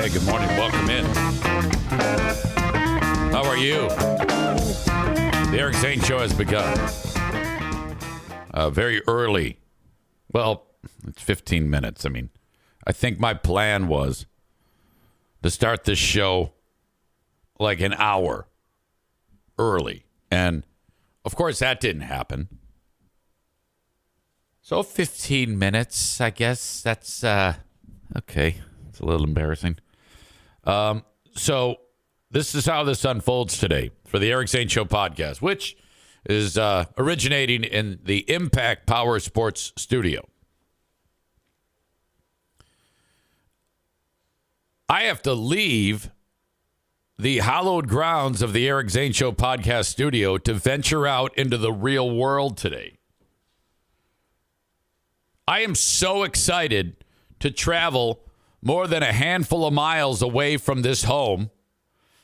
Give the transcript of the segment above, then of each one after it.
right, good morning. Welcome in. How are you? The Eric Zane Show has begun. Very early. Well, it's 15 minutes. I mean, I think my plan was to start this show like an hour early. And, of course, that didn't happen. So 15 minutes, I guess. That's, okay. It's a little embarrassing. So this is how this unfolds today for the Eric Zane Show podcast, which is originating in the Impact Power Sports Studio. I have to leave the hallowed grounds of the Eric Zane Show podcast studio to venture out into the real world today. I am so excited to travel more than a handful of miles away from this home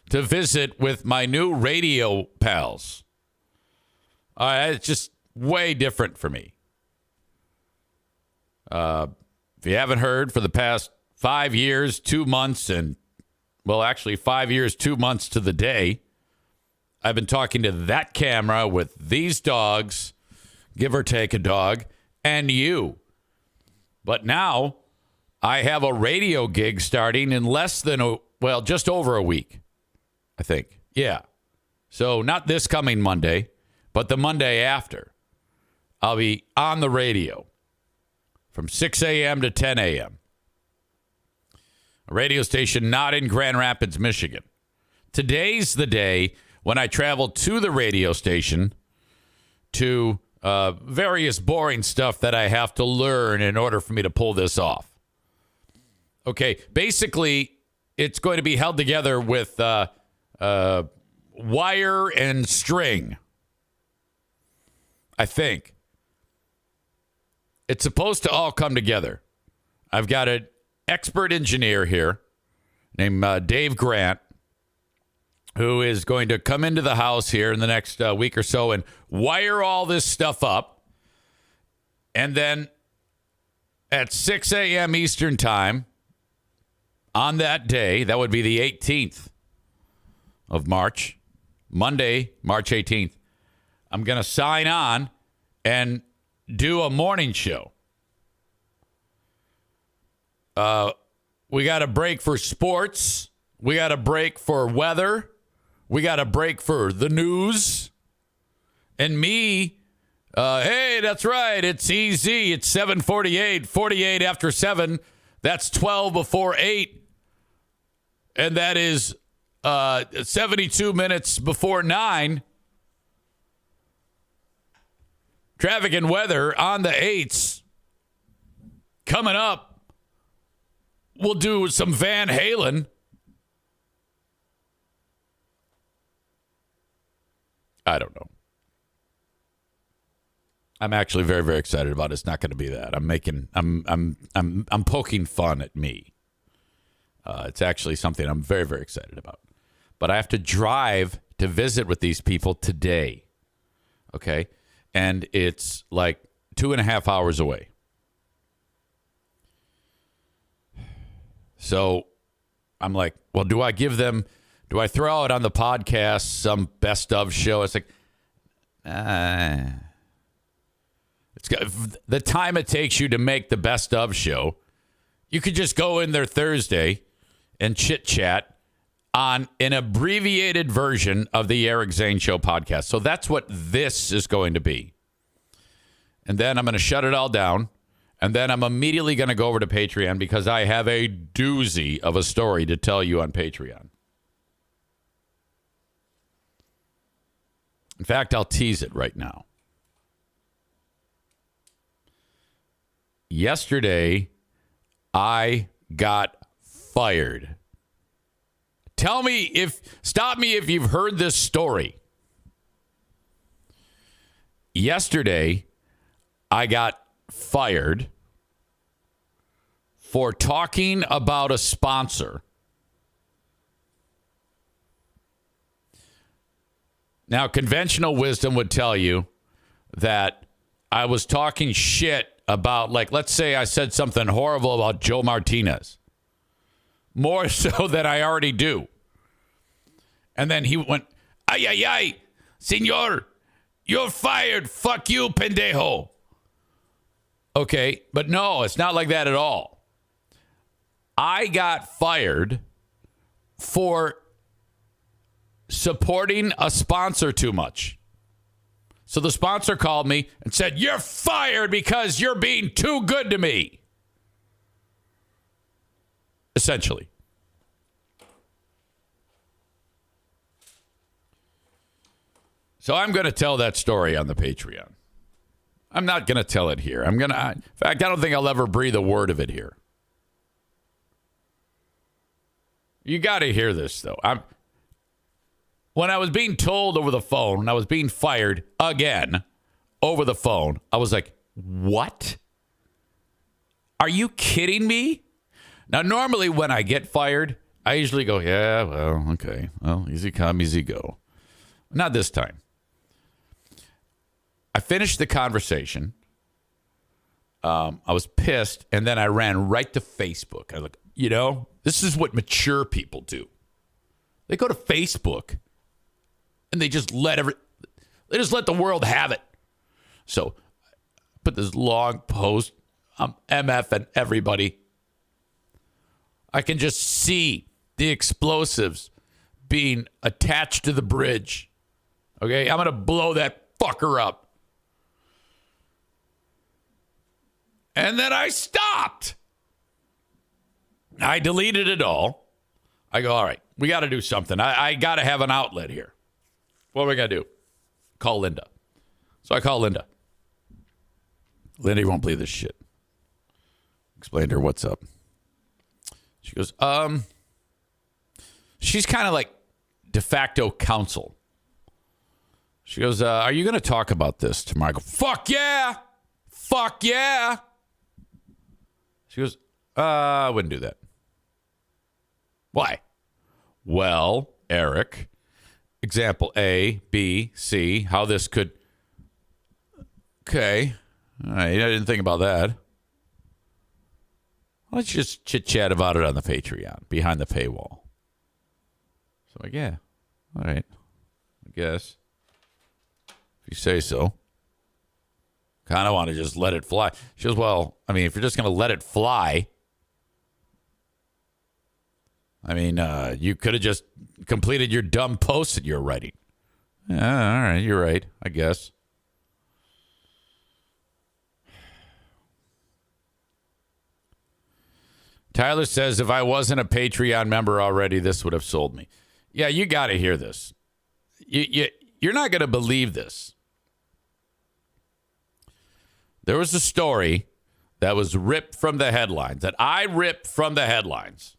to visit with my new radio pals. It's just way different for me. If you haven't heard, for the past 5 years, 2 months, and, well, actually 5 years, 2 months to the day, I've been talking to that camera with these dogs, give or take a dog, and you. But now I have a radio gig starting in less than, just over a week, I think. Yeah. So not this coming Monday, but the Monday after. I'll be on the radio from 6 a.m. to 10 a.m. A radio station not in Grand Rapids, Michigan. Today's the day when I travel to the radio station to various boring stuff that I have to learn in order for me to pull this off. Okay, basically, it's going to be held together with wire and string, I think. It's supposed to all come together. I've got an expert engineer here named Dave Grant, who is going to come into the house here in the next week or so and wire all this stuff up. And then at 6 a.m. Eastern time on that day, that would be the 18th of March, Monday, March 18th, I'm going to sign on and do a morning show. We got a break for sports. We got a break for weather. We got a break for the news. And me, hey, that's right. It's EZ. It's 7:48, 48 after 7. That's 12 before 8. And that is 72 minutes before 9. Traffic and weather on the 8s. Coming up, we'll do some Van Halen. I don't know. I'm actually very, very excited about it. It's not going to be that. I'm poking fun at me. It's actually something I'm very, very excited about. But I have to drive to visit with these people today. Okay? And it's like 2.5 hours away. So I'm like, well, do I throw out on the podcast some best of show? It's like, it's got, the time it takes you to make the best of show, you could just go in there Thursday and chit chat on an abbreviated version of the Eric Zane Show podcast. So that's what this is going to be. And then I'm going to shut it all down. And then I'm immediately going to go over to Patreon because I have a doozy of a story to tell you on Patreon. In fact, I'll tease it right now. Yesterday, I got fired. Stop me if you've heard this story. Yesterday, I got fired for talking about a sponsor. Now, conventional wisdom would tell you that I was talking shit about, like, let's say I said something horrible about Joe Martinez. more so than I already do. And then he went, ay, ay, ay, senor, you're fired. Fuck you, pendejo. Okay, but no, it's not like that at all. I got fired for supporting a sponsor too much. So the sponsor called me and said, you're fired because you're being too good to me. Essentially. So I'm going to tell that story on the Patreon. I'm not going to tell it here. In fact, I don't think I'll ever breathe a word of it here. You got to hear this, though. When I was being told over the phone, when I was being fired again over the phone, I was like, what? Are you kidding me? Now, normally when I get fired, I usually go, yeah, well, okay. Well, easy come, easy go. Not this time. I finished the conversation. I was pissed, and then I ran right to Facebook. I was like, this is what mature people do. They go to Facebook, and they just let the world have it. So I put this long post. I'm MFing everybody. I can just see the explosives being attached to the bridge. Okay, I'm going to blow that fucker up. And then I stopped. I deleted it all. I go, all right, we got to do something. I got to have an outlet here. What are we going to do? Call Linda. So I call Linda. Linda won't believe this shit. Explained to her what's up. She goes, she's kind of like de facto counsel. She goes, are you going to talk about this tomorrow? I go, fuck yeah. Fuck yeah. She goes, I wouldn't do that. Why? Well, Eric, example A, B, C, how this could. Okay. All right. I didn't think about that. Let's just chit-chat about it on the Patreon, behind the paywall. So I'm like, yeah. All right. I guess. If you say so. Kind of want to just let it fly. She goes, well, I mean, if you're just going to let it fly, I mean, you could have just completed your dumb post that you're writing. Yeah, all right, you're right, I guess. Tyler says, if I wasn't a Patreon member already, this would have sold me. Yeah, you got to hear this. You're not going to believe this. There was a story that was ripped from the headlines, that I ripped from the headlines.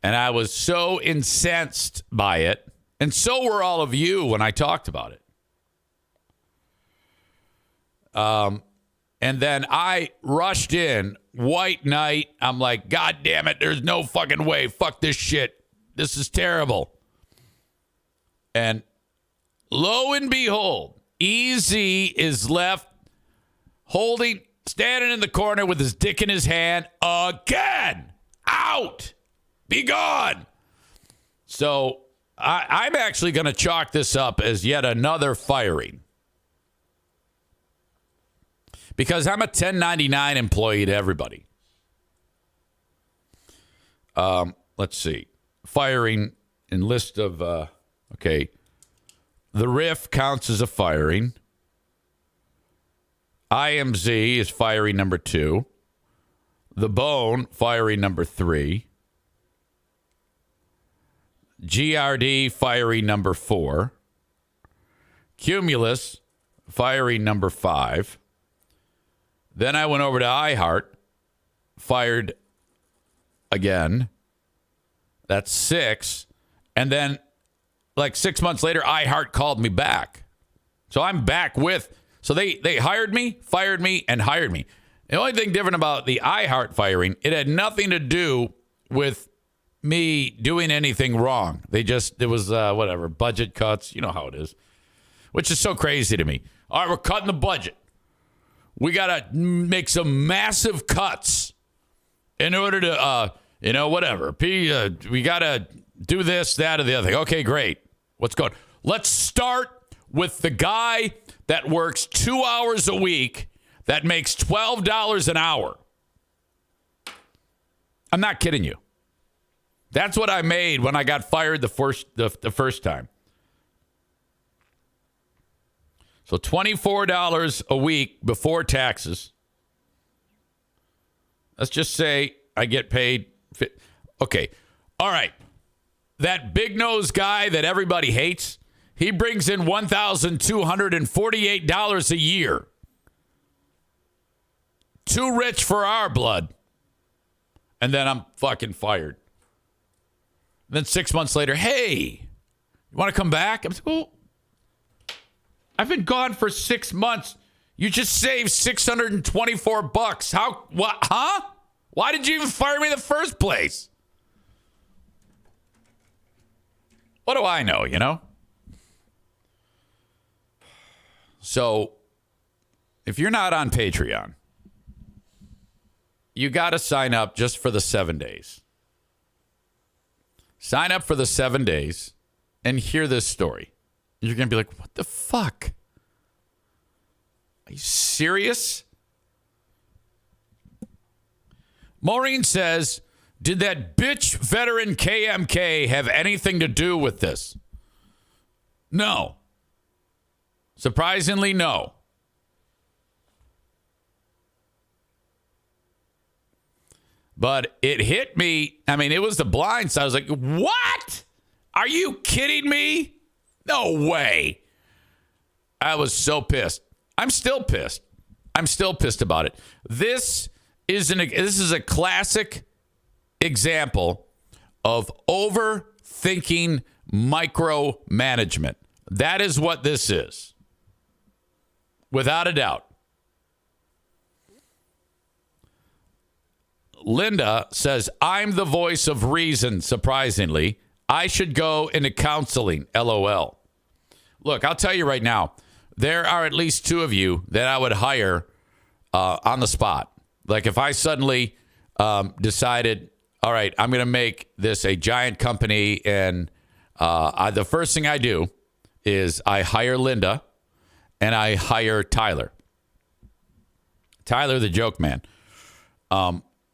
And I was so incensed by it. And so were all of you when I talked about it. And then I rushed in, white knight. I'm like, God damn it, there's no fucking way. Fuck this shit. This is terrible. And lo and behold, EZ is left standing in the corner with his dick in his hand again. Out. Be gone. So I'm actually going to chalk this up as yet another firing. Because I'm a 1099 employee to everybody. Let's see. Firing in list of, okay. The riff counts as a firing. IMZ is firing number 2. The Bone, firing number 3. GRD, firing number 4. Cumulus, firing number 5. Then I went over to iHeart, fired again. That's 6. And then, like 6 months later, iHeart called me back. So I'm back with... So they hired me, fired me, and hired me. The only thing different about the iHeart firing, it had nothing to do with me doing anything wrong. It was whatever, budget cuts. You know how it is. Which is so crazy to me. All right, we're cutting the budget. We got to make some massive cuts in order to Whatever. We got to do this, that, or the other thing. Okay, great. What's going on? Let's start with the guy that works 2 hours a week that makes $12 an hour. I'm not kidding you. That's what I made when I got fired the first time. So $24 a week before taxes. Let's just say I get paid. Okay. All right. That big nose guy that everybody hates, he brings in $1,248 a year. Too rich for our blood. And then I'm fucking fired. Then 6 months later, hey, you want to come back? I'm like, well, I've been gone for 6 months. You just saved $624. How? What? Huh? Why did you even fire me in the first place? What do I know, So, if you're not on Patreon, you got to sign up just for the 7 days. Sign up for the 7 days and hear this story. You're going to be like, what the fuck? Are you serious? Maureen says, did that bitch veteran KMK have anything to do with this? No. Surprisingly, no. But it hit me. I mean, it was the blind side. I was like, what? Are you kidding me? No way. I was so pissed. I'm still pissed. I'm still pissed about it. This is a classic example of overthinking micromanagement. That is what this is. Without a doubt. Linda says, I'm the voice of reason, surprisingly. I should go into counseling, LOL. Look, I'll tell you right now, there are at least two of you that I would hire on the spot. Like if I suddenly decided, all right, I'm going to make this a giant company, and the first thing I do is I hire Linda and I hire Tyler. Tyler, the joke man.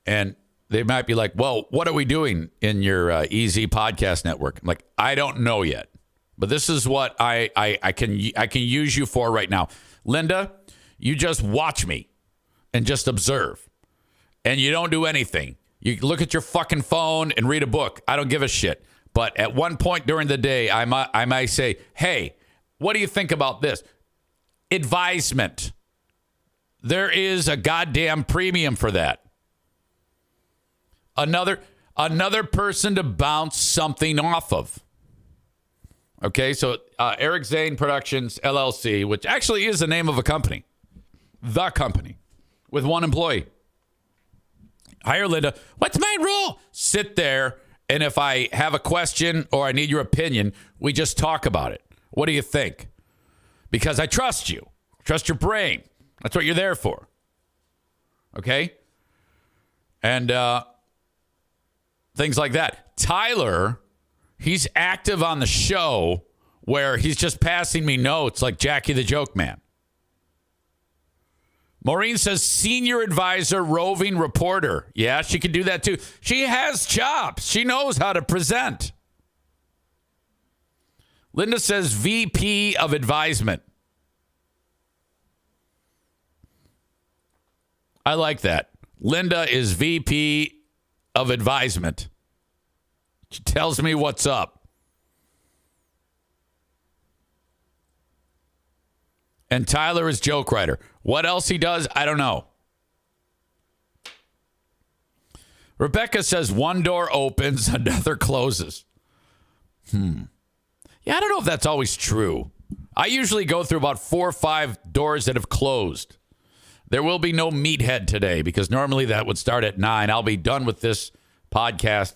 And they might be like, well, what are we doing in your EZ podcast network? I'm like, I don't know yet, but this is what I can use you for right now. Linda, you just watch me and just observe, and you don't do anything. You look at your fucking phone and read a book. I don't give a shit. But at one point during the day, I might say, hey, what do you think about this? Advisement. There is a goddamn premium for that. Another person to bounce something off of. Okay, so Eric Zane Productions, LLC, which actually is the name of a company. The company. With one employee. Hire Linda. What's my role? Sit there, and if I have a question or I need your opinion, we just talk about it. What do you think? Because I trust you. Trust your brain. That's what you're there for. Okay? And things like that. Tyler, he's active on the show where he's just passing me notes like Jackie the Joke Man. Maureen says senior advisor, roving reporter. Yeah, she can do that too. She has chops. She knows how to present. Linda says VP of advisement. I like that. Linda is VP of advisement. She tells me what's up. And Tyler is joke writer. What else he does, I don't know. Rebecca says one door opens, another closes. Yeah, I don't know if that's always true. I usually go through about 4 or 5 doors that have closed. There will be no meathead today because normally that would start at 9. I'll be done with this podcast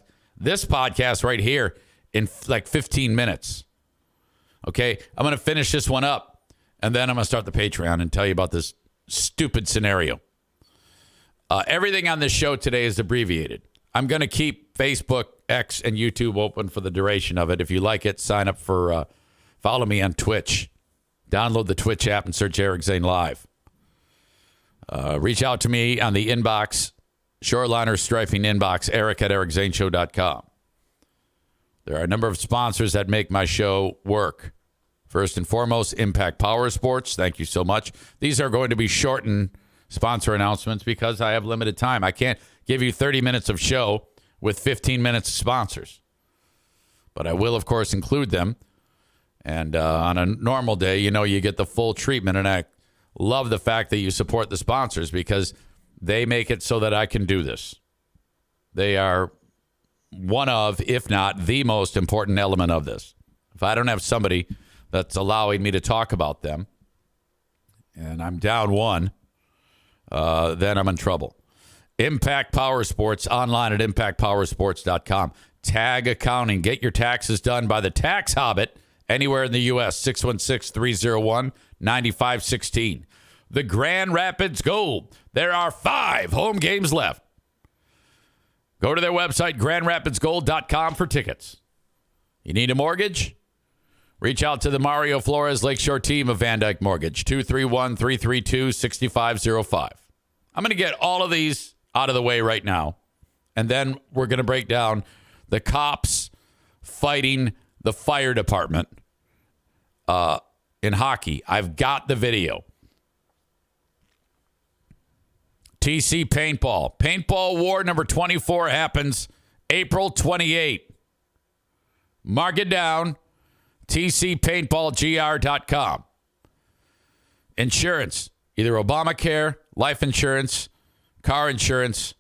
right here in like 15 minutes. Okay, I'm going to finish this one up. And then I'm going to start the Patreon and tell you about this stupid scenario. Everything on this show today is abbreviated. I'm going to keep Facebook, X, and YouTube open for the duration of it. If you like it, sign up for, follow me on Twitch. Download the Twitch app and search Eric Zane Live. Reach out to me on the inbox, Shoreliner Striping inbox, eric@ericzaneshow.com. There are a number of sponsors that make my show work. First and foremost, Impact Power Sports. Thank you so much. These are going to be shortened sponsor announcements because I have limited time. I can't give you 30 minutes of show with 15 minutes of sponsors. But I will, of course, include them. And on a normal day, you get the full treatment. And I love the fact that you support the sponsors because they make it so that I can do this. They are one of, if not the most important element of this. If I don't have somebody that's allowing me to talk about them, and I'm down one, then I'm in trouble. Impact Power Sports, online at impactpowersports.com. Tag Accounting. Get your taxes done by the Tax Hobbit anywhere in the U.S. 616-301-9516. The Grand Rapids Gold. There are 5 home games left. Go to their website, grandrapidsgold.com, for tickets. You need a mortgage? Reach out to the Mario Flores Lakeshore team of Van Dyke Mortgage, 231-332-6505. I'm going to get all of these out of the way right now, and then we're going to break down the cops fighting the fire department in hockey. I've got the video. TC Paintball. Paintball War number 24 happens April 28. Mark it down. TCPaintballGR.com. Insurance. Either Obamacare, life insurance, car insurance,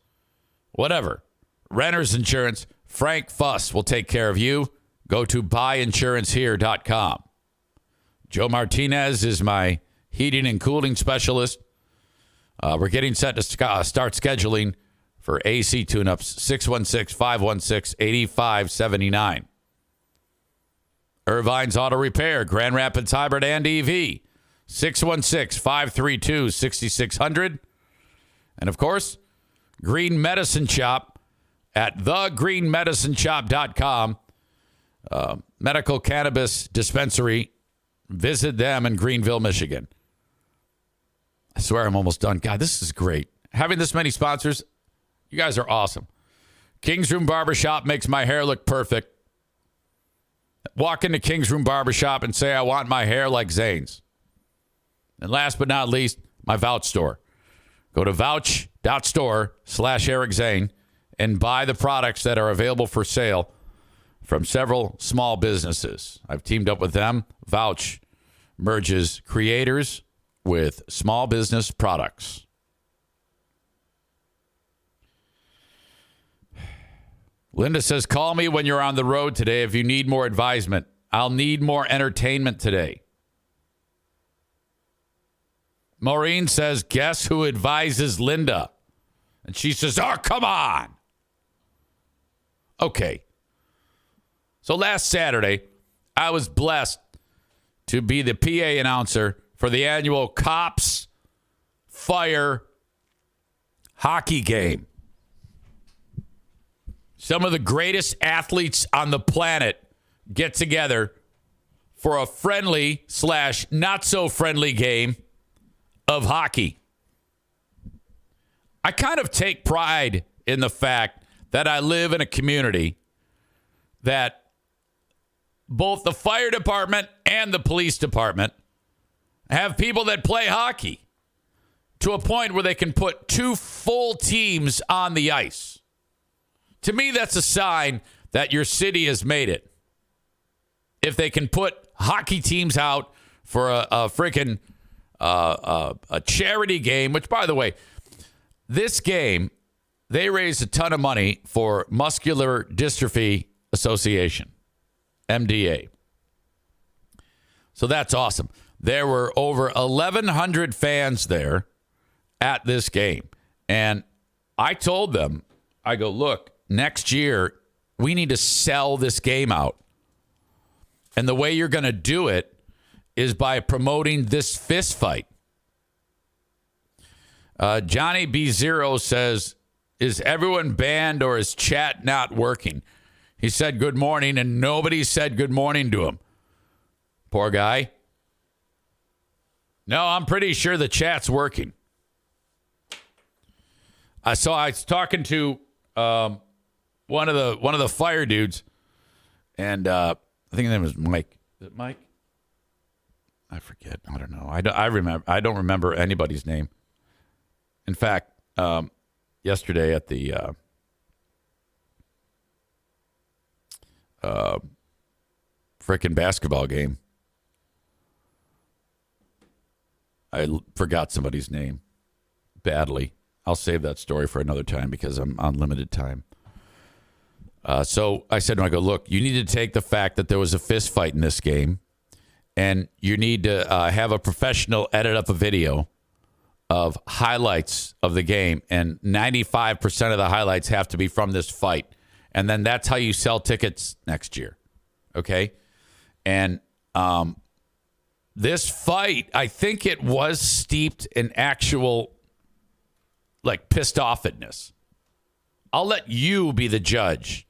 whatever. Renter's insurance. Frank Fuss will take care of you. Go to buyinsurancehere.com. Joe Martinez is my heating and cooling specialist. We're getting set to start scheduling for AC tune-ups, 616-516-8579. Irvine's Auto Repair, Grand Rapids Hybrid and EV, 616-532-6600. And, of course, Green Medicine Shop at thegreenmedicineshop.com. Medical Cannabis Dispensary. Visit them in Greenville, Michigan. I swear I'm almost done. God, this is great. Having this many sponsors, you guys are awesome. King's Room Barbershop makes my hair look perfect. Walk into King's Room Barbershop and say, I want my hair like Zane's. And last but not least, my Vouch store. Go to vouch.store/Eric Zane and buy the products that are available for sale from several small businesses. I've teamed up with them. Vouch merges creators with small business products. Linda says, call me when you're on the road today if you need more advisement. I'll need more entertainment today. Maureen says, guess who advises Linda? And she says, oh, come on. Okay. So last Saturday, I was blessed to be the PA announcer for the annual Cops Fire hockey game. Some of the greatest athletes on the planet get together for a friendly / not so friendly game of hockey. I kind of take pride in the fact that I live in a community that both the fire department and the police department have people that play hockey to a point where they can put 2 full teams on the ice. To me, that's a sign that your city has made it. If they can put hockey teams out for a freaking a charity game, which, by the way, this game, they raised a ton of money for Muscular Dystrophy Association, MDA. So that's awesome. There were over 1,100 fans there at this game. And I told them, I go, look, next year, we need to sell this game out. And the way you're going to do it is by promoting this fist fight. Johnny B0 says, Is everyone banned or is chat not working? He said good morning and nobody said good morning to him. Poor guy. No, I'm pretty sure the chat's working. I was talking to one of the fire dudes, and I think his name was Mike. Is it Mike? I forget. I don't know. I don't remember anybody's name. In fact, yesterday at the frickin' basketball game, I forgot somebody's name badly. I'll save that story for another time because I'm on limited time. So I said to him, I go, look, you need to take the fact that there was a fist fight in this game, and you need to have a professional edit up a video of highlights of the game, and 95% of the highlights have to be from this fight. And then that's how you sell tickets next year. Okay? And this fight, I think it was steeped in actual, like, pissed offedness. I'll let you be the judge.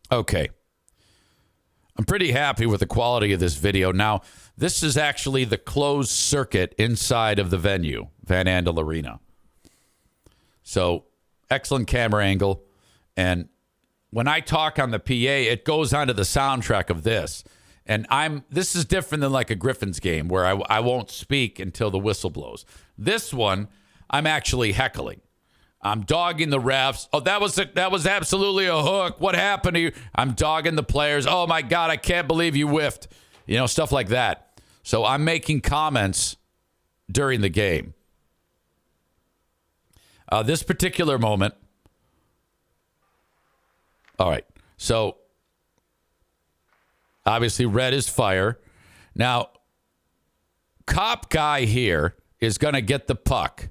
Okay. I'm pretty happy with the quality of this video. Now, this is actually the closed circuit inside of the venue, Van Andel Arena. So, excellent camera angle. And when I talk on the PA, it goes onto the soundtrack of this. And this is different than like a Griffins game where I won't speak until the whistle blows. This one, I'm actually heckling. I'm dogging the refs. Oh, that was absolutely a hook. What happened to you? I'm dogging the players. Oh my God, I can't believe you whiffed. You know, stuff like that. So I'm making comments during the game. This particular moment. All right. So obviously red is fire. Now, cop guy here is going to get the puck.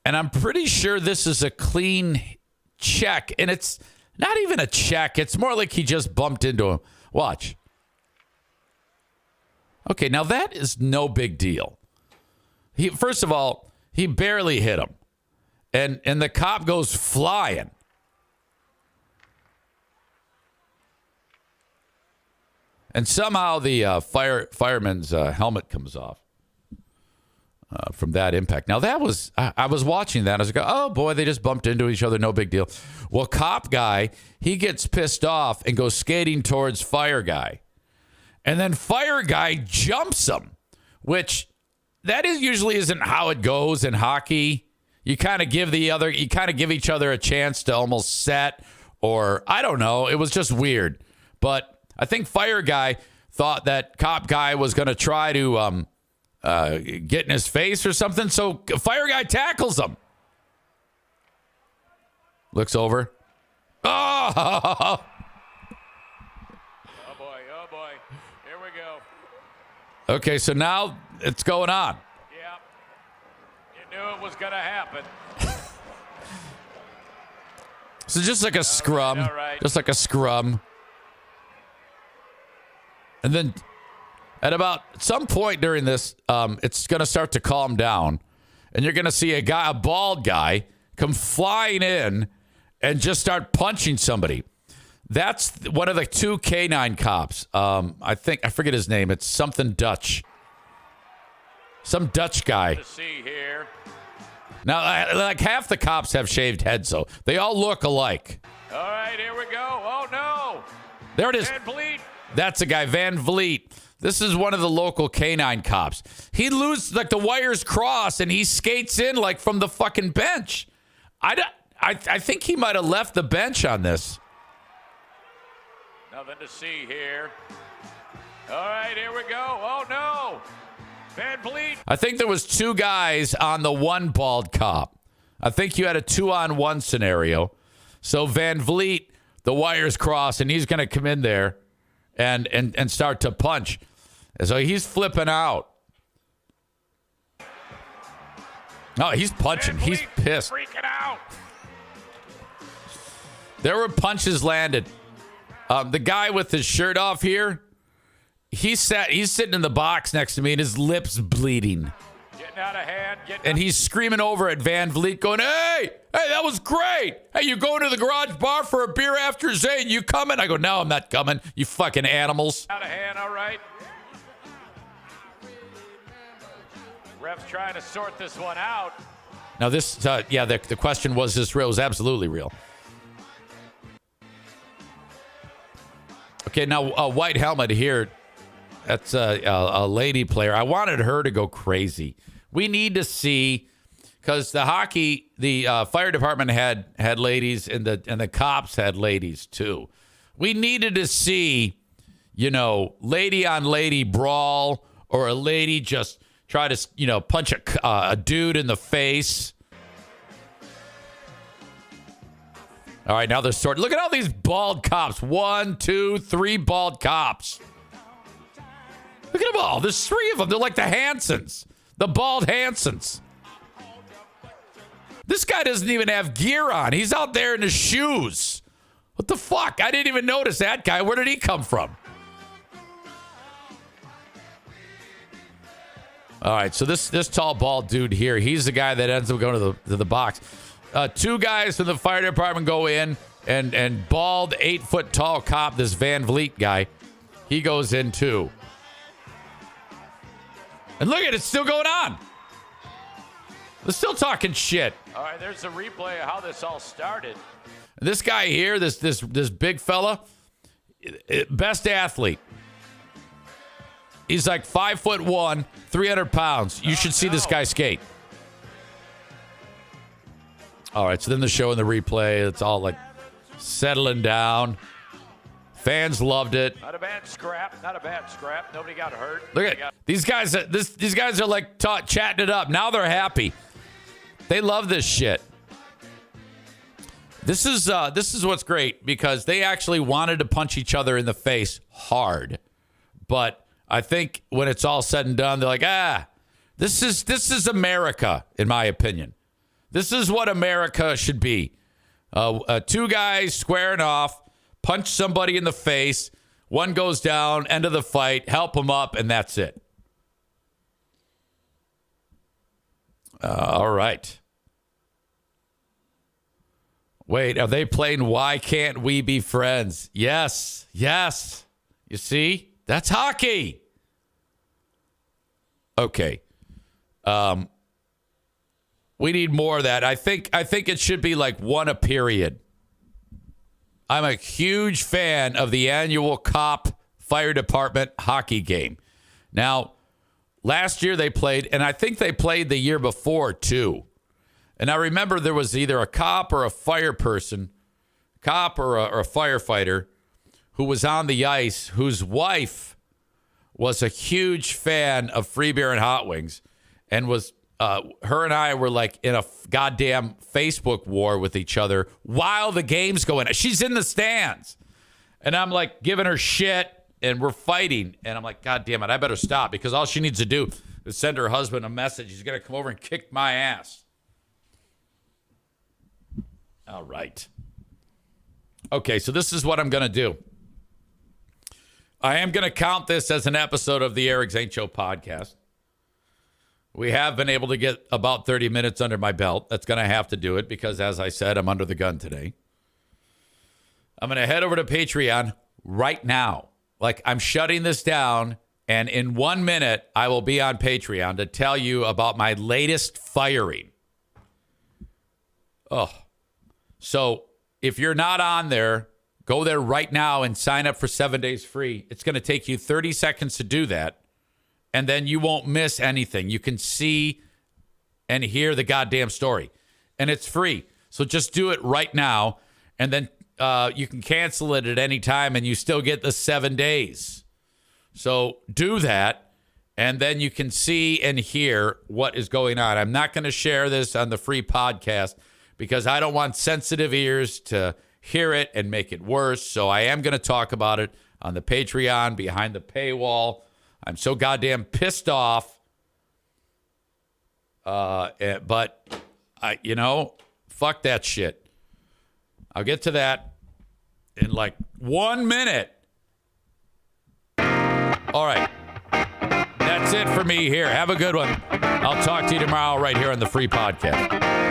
And I'm pretty sure this is a clean check. And it's not even a check. It's more like he just bumped into him. Watch. Okay, now that is no big deal. First of all, he barely hit him. And the cop goes flying. And somehow the fireman's helmet comes off from that impact. Now, that was, I was watching that. I was like, oh, boy, they just bumped into each other. No big deal. Well, cop guy, he gets pissed off and goes skating towards fire guy. And then fire guy jumps him, which usually isn't how it goes in hockey. You kind of give each other a chance to almost set, or I don't know. It was just weird. But I think fire guy thought that cop guy was going to try to get in his face or something. So fire guy tackles him. Looks over. Oh! Oh, boy. Here we go. Okay, so now it's going on. Yeah. You knew it was going to happen. So just like a scrum. All right. Just like a scrum. And then at some point during this, it's going to start to calm down. And you're going to see a bald guy, come flying in and just start punching somebody. That's one of the two canine cops. I forget his name. It's something Dutch. Some Dutch guy. See here. Now, like half the cops have shaved heads, so they all look alike. All right, here we go. Oh, no. There it is. Van Vliet. That's a guy, Van Vliet. This is one of the local canine cops. He loses, like, the wires cross, and he skates in, like, from the fucking bench. I think he might have left the bench on this. Nothing to see here. All right, here we go. Oh, no. Van Vliet. I think there was two guys on the one bald cop. I think you had a 2-on-1 scenario. So Van Vliet, the wires cross, and he's going to come in there and start to punch. So he's flipping out. No, he's punching. He's pissed. Freaking out. There were punches landed. The guy with his shirt off here, he's sitting in the box next to me and his lips bleeding. Getting getting out of hand. And he's screaming over at Van Vliet going, hey, that was great. Hey, you going to the garage bar for a beer after Zane? You coming? I go, no, I'm not coming. You fucking animals. Out of hand, all right. Ref's trying to sort this one out. Now this, the question was this real? It was absolutely real. Okay, now a white helmet here. That's a lady player. I wanted her to go crazy. We need to see, because the fire department had ladies, and the cops had ladies too. We needed to see, lady on lady brawl, or a lady just try to, punch a dude in the face. All right, now they're sorting. Look at all these bald cops. 1, 2, 3 bald cops. Look at them all. There's 3 of them. They're like the Hansons. The bald Hansons. This guy doesn't even have gear on. He's out there in his shoes. What the fuck? I didn't even notice that guy. Where did he come from? All right, so this tall, bald dude here, he's the guy that ends up going to the box. 2 guys from the fire department go in, and bald, 8-foot tall cop, this Van Vliet guy, he goes in too. And look at it, it's still going on. They're still talking shit. All right, there's a replay of how this all started. This guy here, this big fella, best athlete. He's like 5'1", 300 pounds. You should see this guy skate. All right, so then the show and the replay, it's all like settling down. Fans loved it. Not a bad scrap. Nobody got hurt. Look at these guys. These guys are like chatting it up. Now they're happy. They love this shit. This is what's great, because they actually wanted to punch each other in the face hard, but I think when it's all said and done, they're like, this is America, in my opinion. This is what America should be. 2 guys squaring off, punch somebody in the face, one goes down, end of the fight, help them up, and that's it. All right. Wait, are they playing Why Can't We Be Friends? Yes. You see? That's hockey. Okay. We need more of that. I think it should be like 1 a period. I'm a huge fan of the annual cop fire department hockey game. Now, last year they played, and I think they played the year before too. And I remember there was either a cop or a fire person, cop or a firefighter, who was on the ice, whose wife was a huge fan of free beer and hot wings, and was her and I were like in a goddamn Facebook war with each other while the game's going. She's in the stands, and I'm like giving her shit, and we're fighting, and I'm like, God damn it, I better stop, because all she needs to do is send her husband a message. He's gonna come over and kick my ass. All right. Okay, so this is what I'm gonna do. I am gonna count this as an episode of the Eric Zane Show podcast. We have been able to get about 30 minutes under my belt. That's going to have to do it, because, as I said, I'm under the gun today. I'm going to head over to Patreon right now. Like, I'm shutting this down, and in 1 minute, I will be on Patreon to tell you about my latest firing. Oh. So, if you're not on there, go there right now and sign up for 7 days free. It's going to take you 30 seconds to do that. And then you won't miss anything. You can see and hear the goddamn story. And it's free. So just do it right now. And then you can cancel it at any time, and you still get the 7 days. So do that. And then you can see and hear what is going on. I'm not going to share this on the free podcast, because I don't want sensitive ears to hear it and make it worse. So I am going to talk about it on the Patreon behind the paywall. I'm so goddamn pissed off. But fuck that shit. I'll get to that in like 1 minute. All right. That's That's it for me here. Have a good one. I'll talk to you tomorrow right here on the free podcast.